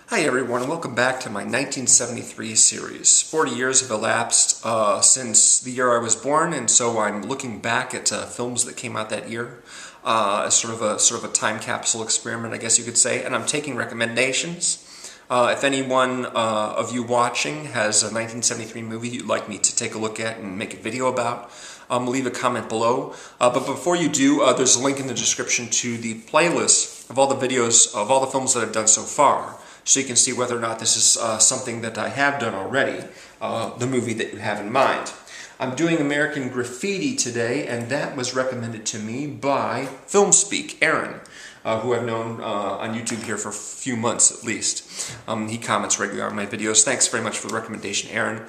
Hi everyone, and welcome back to my 1973 series. 40 years have elapsed since the year I was born, and so I'm looking back at films that came out that year as sort of a time capsule experiment, I guess you could say, and I'm taking recommendations. If anyone of you watching has a 1973 movie you'd like me to take a look at and make a video about, leave a comment below. But before you do, there's a link in the description to the playlist of all the videos of all the films that I've done so far, so you can see whether or not this is something that I have done already, the movie that you have in mind. I'm doing American Graffiti today, and that was recommended to me by FilmSpeak, Aaron, who I've known on YouTube here for a few months at least. He comments regularly on my videos. Thanks very much for the recommendation, Aaron.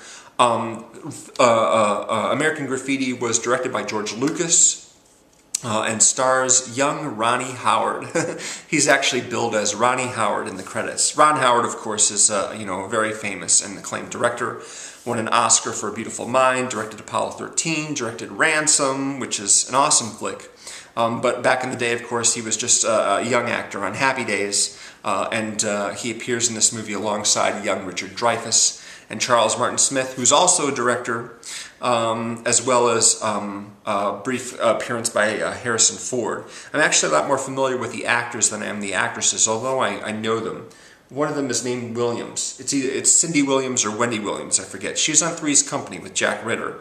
American Graffiti was directed by George Lucas, and stars young Ronnie Howard. He's actually billed as Ronnie Howard in the credits. Ron Howard, of course, is a very famous and acclaimed director. Won an Oscar for A Beautiful Mind, directed Apollo 13, directed Ransom, which is an awesome flick. But back in the day, of course, he was just a young actor on Happy Days, and he appears in this movie alongside young Richard Dreyfuss and Charles Martin Smith, who's also a director, as well as a brief appearance by Harrison Ford. I'm actually a lot more familiar with the actors than I am the actresses, although I know them. One of them is named Williams. It's Cindy Williams or Wendy Williams, I forget. She's on Three's Company with Jack Ritter,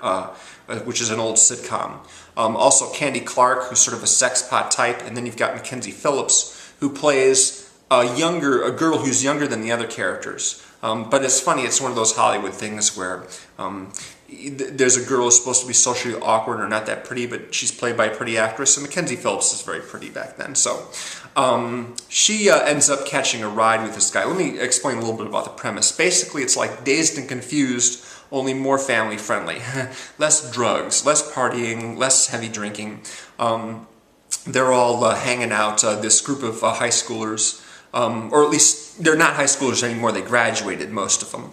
which is an old sitcom. Also Candy Clark, who's sort of a sex pot type, and then you've got Mackenzie Phillips, who plays a girl who's younger than the other characters. But it's funny, it's one of those Hollywood things where there's a girl who's supposed to be socially awkward or not that pretty, but she's played by a pretty actress, and Mackenzie Phillips is very pretty back then. So she ends up catching a ride with this guy. Let me explain a little bit about the premise. Basically, it's like Dazed and Confused, only more family-friendly. Less drugs, less partying, less heavy drinking. They're all hanging out, this group of high schoolers, or at least they're not high schoolers anymore, they graduated, most of them.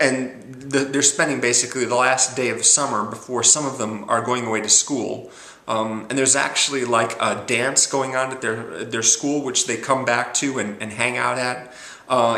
And they're spending basically the last day of summer before some of them are going away to school. And there's actually like a dance going on at their school, which they come back to and hang out at.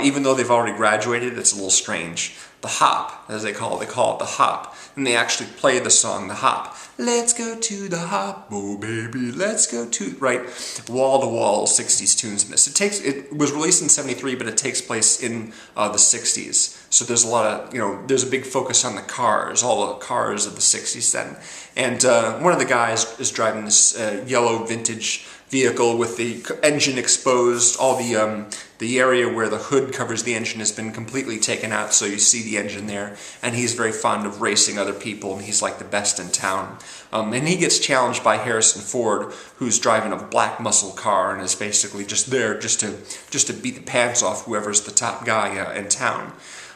Even though they've already graduated, it's a little strange. The Hop, as they call it the Hop. And they actually play the song, The Hop. Let's go to the Hop, oh baby, let's go to, right? Wall-to-wall 60s tunes in this. It was released in 73, but it takes place in the 60s. So there's a lot of, there's a big focus on the cars, all the cars of the 60s then. And one of the guys is driving this yellow vintage vehicle with the engine exposed. All the area where the hood covers the engine has been completely taken out, so you see the engine there. And he's very fond of racing other people, and he's like the best in town. And he gets challenged by Harrison Ford, who's driving a black muscle car and is basically just there just to beat the pants off whoever's the top guy in town.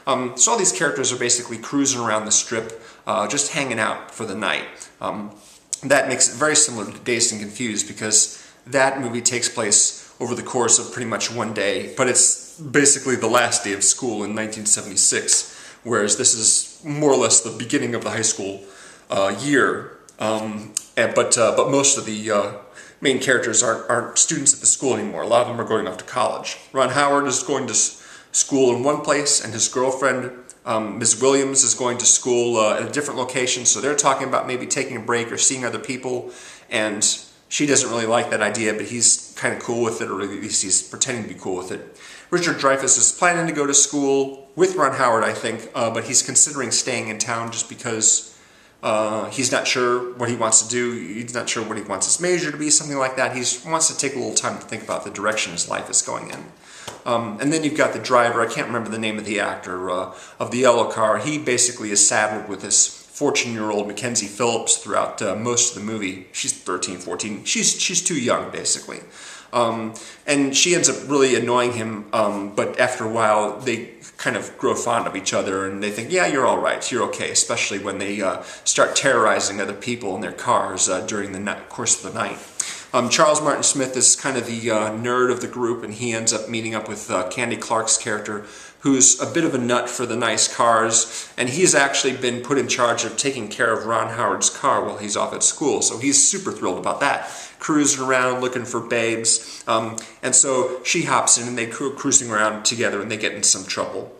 So all these characters are basically cruising around the strip, just hanging out for the night. That makes it very similar to Dazed and Confused, because that movie takes place over the course of pretty much one day, but it's basically the last day of school in 1976, whereas this is more or less the beginning of the high school year. But most of the main characters aren't students at the school anymore. A lot of them are going off to college. Ron Howard is going to school in one place, and his girlfriend, Ms. Williams, is going to school at a different location, so they're talking about maybe taking a break or seeing other people, and she doesn't really like that idea, but he's kind of cool with it, or at least he's pretending to be cool with it. Richard Dreyfuss is planning to go to school with Ron Howard, I think, but he's considering staying in town just because he's not sure what he wants to do. He's not sure what he wants his major to be, something like that. He wants to take a little time to think about the direction his life is going in. And then you've got the driver, I can't remember the name of the actor, of the yellow car. He basically is saddled with this 14-year-old Mackenzie Phillips throughout most of the movie. She's 13, 14. She's too young, basically. And she ends up really annoying him, but after a while, they kind of grow fond of each other, and they think, yeah, you're all right, you're okay, especially when they start terrorizing other people in their cars during the course of the night. Charles Martin Smith is kind of the nerd of the group, and he ends up meeting up with Candy Clark's character, who's a bit of a nut for the nice cars, and he's actually been put in charge of taking care of Ron Howard's car while he's off at school, so he's super thrilled about that. Cruising around looking for babes, and so she hops in and they cruising around together and they get in some trouble.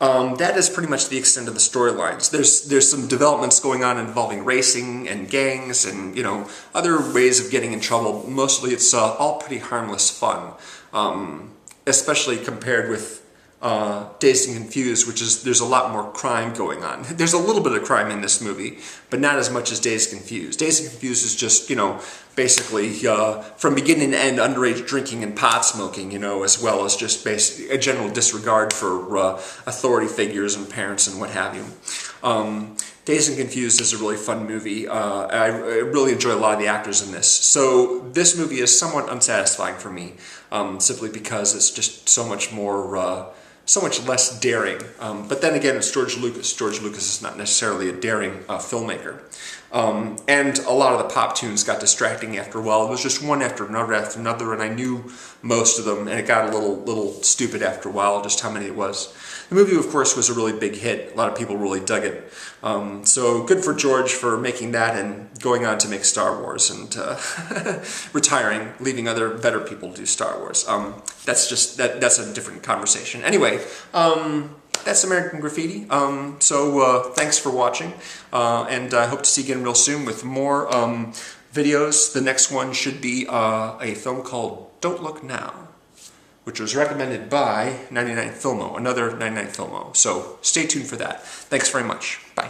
That is pretty much the extent of the storylines. There's some developments going on involving racing and gangs and, you know, other ways of getting in trouble. Mostly it's all pretty harmless fun, especially compared with Dazed and Confused, which is, there's a lot more crime going on. There's a little bit of crime in this movie, but not as much as Dazed and Confused. Dazed and Confused is just, you know, basically from beginning to end underage drinking and pot smoking, you know, as well as just a general disregard for authority figures and parents and what have you. Dazed and Confused is a really fun movie. I really enjoy a lot of the actors in this. So this movie is somewhat unsatisfying for me, simply because it's just so much more, so much less daring. But then again, it's George Lucas. George Lucas is not necessarily a daring filmmaker. And a lot of the pop tunes got distracting after a while. It was just one after another, and I knew most of them, and it got a little stupid after a while, just how many it was. The movie, of course, was a really big hit. A lot of people really dug it. So good for George for making that and going on to make Star Wars and retiring, leaving other better people to do Star Wars. That's a different conversation. Anyway, that's American Graffiti. So thanks for watching, and I hope to see you again real soon with more videos. The next one should be a film called Don't Look Now, which was recommended by 99 Filmo, another 99 Filmo. So stay tuned for that. Thanks very much. Bye.